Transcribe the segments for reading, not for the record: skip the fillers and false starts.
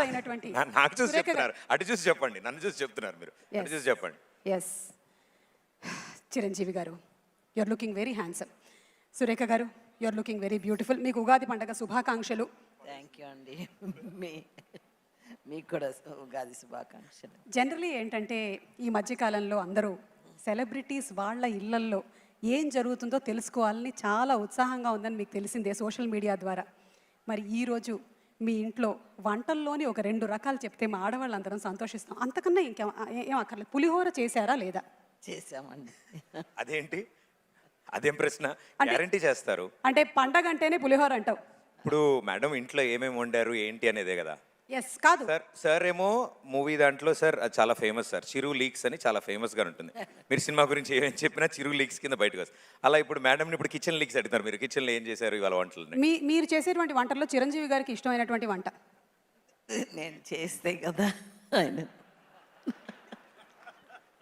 అయినటువంటి నాకు చూసి సురేఖ చెప్తున్నారు, అటు చూసి చెప్పండి, నన్ను చూసి చెప్తున్నారు మీరు, అటు చూసి చెప్పండి. Yes Chiranjeevi garu, you are looking very handsome. Surekha garu, you are looking very beautiful. మీకు ఉగాది పండుగ శుభాకాంక్షలు. థ్యాంక్ యూ అండి. మీకు కూడా ఉగాది శుభాకాంక్షలు. జనరలీ ఏంటంటే ఈ మధ్యకాలంలో అందరూ సెలబ్రిటీస్ వాళ్ళ ఇళ్లల్లో ఏం జరుగుతుందో తెలుసుకోవాలని చాలా ఉత్సాహంగా ఉందని మీకు తెలిసిందే సోషల్ మీడియా ద్వారా. మరి ఈరోజు మీ ఇంట్లో వంటల్లోని ఒక 2 రకాలు చెప్తే మా ఆడవాళ్ళందరం సంతోషిస్తాం. అంతకన్నా ఏం అక్కర్లేదు. పులిహోర చేశారా లేదా? చేసామండి. అదేంటి, అదేం ప్రశ్న? గ్యారంటీ చేస్తారు అంటే పండగ అంటేనే పులిహోర అంటావు. ఇప్పుడు మేడం ఇంట్లో ఏమేమి వండారు ఏంటి అనేదే కదా. ఎస్ కాదు సార్ ఏమో మూవీ దాంట్లో సార్ అది చాలా ఫేమస్ సార్, చిరు లీక్స్ అని చాలా ఫేమస్గా ఉంటుంది. మీరు సినిమా గురించి ఏమేం చెప్పినా చిరు లీక్స్ కింద బయటకు వస్తుంది. అలా ఇప్పుడు మేడంని ఇప్పుడు కిచెన్ లీక్స్ అడుగుతారు, మీరు కిచెన్లో ఏం చేశారు ఇవాళ వంటలు? మీరు చేసేటువంటి వంటల్లో చిరంజీవి గారికి ఇష్టమైనటువంటి వంట నేను చేస్తే కదా ఆయన.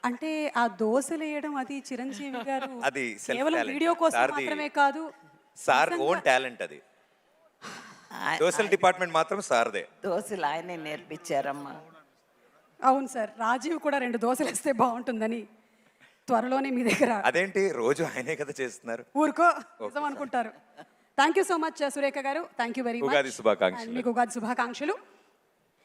అంటే ఆ దోశలు వేయడం అది చిరంజీవి గారు అది కేవలం వీడియో కోసం మాత్రమే కాదు, సార్ ఓన్ టాలెంట్ అది. దోశల డిపార్ట్మెంట్ మాత్రం సార్దే. దోశలు ఆయనే నేర్పించారమ్మా. అవును సార్, రాజీవ్ కూడా 2 దోశలు వేస్తే బాగుంటుందని త్వరలోనే మీ దగ్గర. అదేంటి రోజు ఆయనే కదా చేస్తున్నారు? ఊరుకో నిజం అనుకుంటారు. Thank you so much Surekha garu, thank you very much. Ugadi శుభాకాంక్షలు. మీకు ఉగాది శుభాకాంక్షలు.